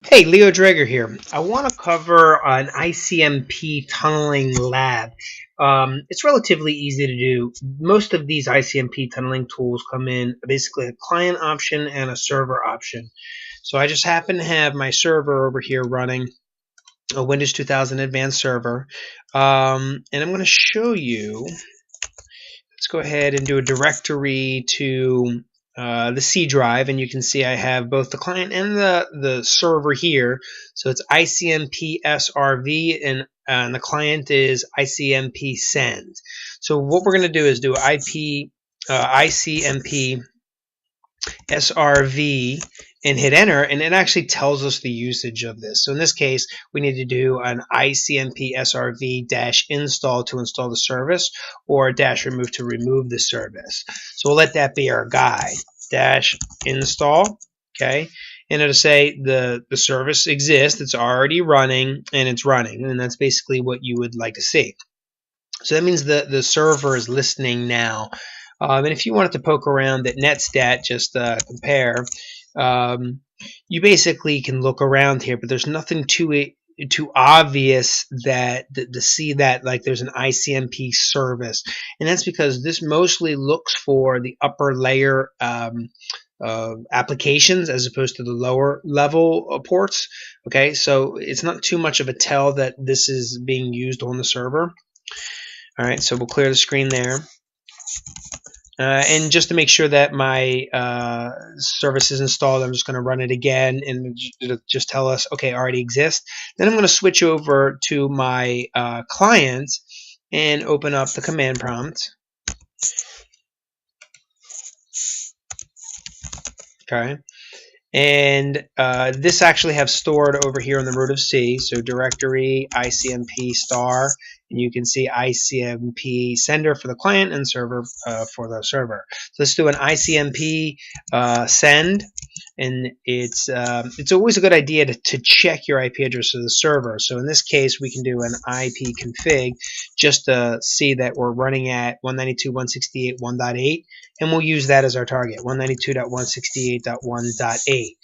Hey, Leo Drager here. I want to cover an ICMP tunneling lab. It's relatively easy to do. Most of these ICMP tunneling tools come in basically a client option and a server option. So I just happen to have my server over here running a Windows 2000 Advanced server. And I'm going to show you. Let's go ahead and do a directory to the C drive, and you can see I have both the client and the server here. So it's Icmpsrv, and the client is Icmpsend. So what we're going to do is do Icmpsrv and hit enter, and it actually tells us the usage of this. So in this case, we need to do an Icmpsrv-install to install the service, or -remove to remove the service. So we'll let that be our guide. -install, okay? And it'll say the service exists, it's already running, and it's running. And that's basically what you would like to see. So that means the server is listening now. And if you wanted to poke around at netstat, just compare, you basically can look around here, but there's nothing too obvious that to see that like there's an ICMP service. And that's because this mostly looks for the upper layer applications as opposed to the lower level ports. Okay, so it's not too much of a tell that this is being used on the server. All right, so we'll clear the screen there. And just to make sure that my service is installed, I'm just going to run it again, and it'll just tell us, okay, already exists. Then I'm going to switch over to my client and open up the command prompt. Okay. And this actually have stored over here in the root of C, so directory ICMP star, and you can see ICMP sender for the client and server for the server. So let's do an ICMP send, and it's always a good idea to check your IP address of the server. So in this case, we can do an ipconfig just to see that we're running at 192.168.1.8, and we'll use that as our target, 192.168.1.8.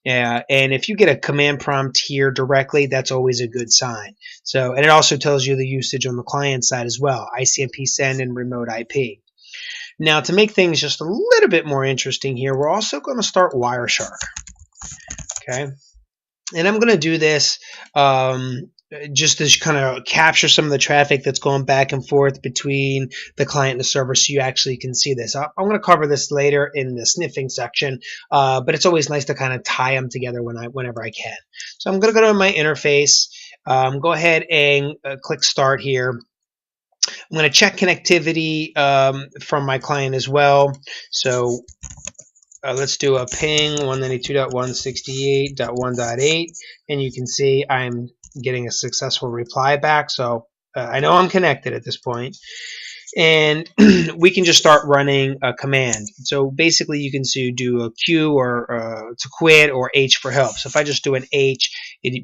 And if you get a command prompt here directly, that's always a good sign. So, and it also tells you the usage on the client side as well, ICMP send and remote IP. Now, to make things just a little bit more interesting here, we're also going to start Wireshark. Okay, and I'm going to do this just to kind of capture some of the traffic that's going back and forth between the client and the server, so you actually can see this. I'm going to cover this later in the sniffing section, but it's always nice to kind of tie them together whenever I can. So I'm going to go to my interface, go ahead and click Start here. I'm going to check connectivity from my client as well. So let's do a ping 192.168.1.8, and you can see I'm getting a successful reply back. So I know I'm connected at this point. And we can just start running a command. So basically you can do a Q or to quit, or H for help. So if I just do an H,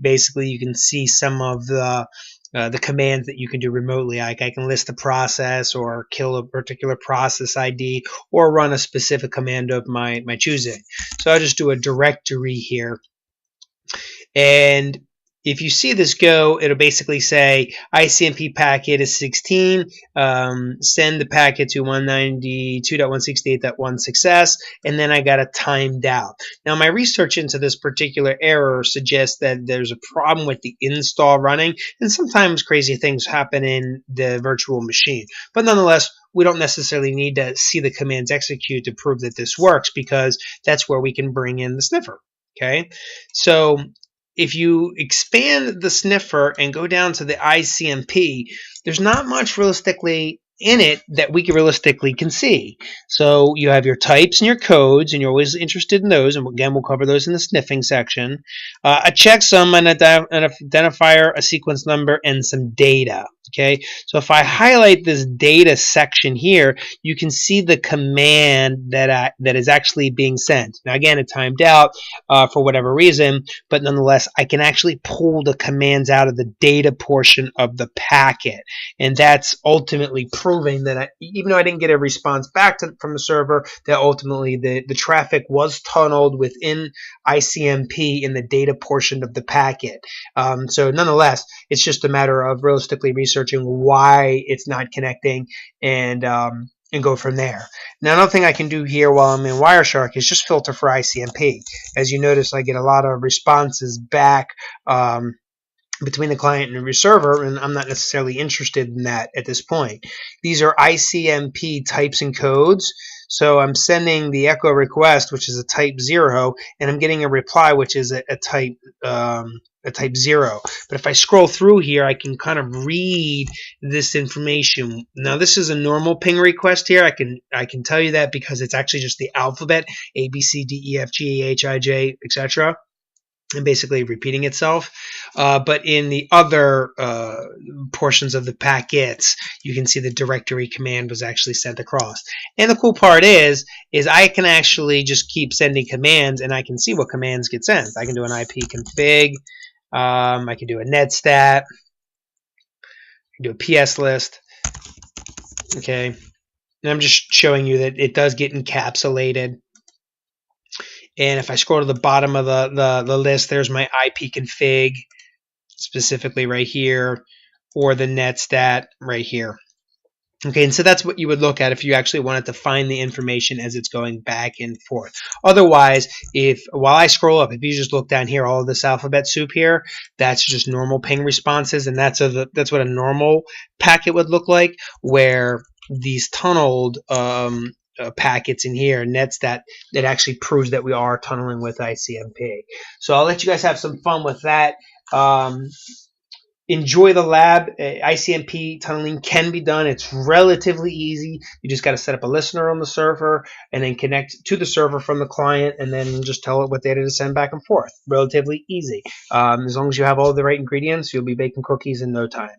basically you can see some of the commands that you can do remotely. Like I can list a process, or kill a particular process ID, or run a specific command of my choosing. So I'll just do a directory here. And if you see this go, it'll basically say ICMP packet is 16, send the packet to 192.168.1 success, and then I got a timed out. Now, my research into this particular error suggests that there's a problem with the install running, and sometimes crazy things happen in the virtual machine. But nonetheless, we don't necessarily need to see the commands execute to prove that this works, because that's where we can bring in the sniffer. Okay, so if you expand the sniffer and go down to the ICMP, there's not much realistically in it that we realistically can see. So you have your types and your codes, and you're always interested in those. And again, we'll cover those in the sniffing section. A checksum, an identifier, a sequence number, and some data. Okay, so if I highlight this data section here, you can see the command that is actually being sent. Now again, it timed out for whatever reason, but nonetheless, I can actually pull the commands out of the data portion of the packet, and that's ultimately proving that even though I didn't get a response back from the server, that ultimately the traffic was tunneled within ICMP in the data portion of the packet. So nonetheless, it's just a matter of realistically researching why it's not connecting and go from there. Now, another thing I can do here while I'm in Wireshark is just filter for ICMP. As you notice, I get a lot of responses back between the client and the server, and I'm not necessarily interested in that at this point. These are ICMP types and codes. So I'm sending the echo request, which is a type 0, and I'm getting a reply, which is a type 0. But if I scroll through here, I can kind of read this information. Now, this is a normal ping request here. I can tell you that because it's actually just the alphabet, A, B, C, D, E, F, G, H, I, J, etc., and basically repeating itself. But in the other portions of the packets, you can see the directory command was actually sent across. And the cool part is I can actually just keep sending commands, and I can see what commands get sent. I can do an ipconfig. I can do a netstat. I can do a ps list. Okay. And I'm just showing you that it does get encapsulated. And if I scroll to the bottom of the list, there's my ipconfig, specifically right here, or the netstat right here. Okay, and so that's what you would look at if you actually wanted to find the information as it's going back and forth. Otherwise, while I scroll up, if you just look down here, all of this alphabet soup here, that's just normal ping responses, and that's what a normal packet would look like, where these tunneled packets in here, netstat, that actually proves that we are tunneling with ICMP. So I'll let you guys have some fun with that. Enjoy the lab. ICMP tunneling can be done. It's relatively easy. You just got to set up a listener on the server and then connect to the server from the client, and then just tell it what data to send back and forth. Relatively easy. As long as you have all the right ingredients, you'll be baking cookies in no time.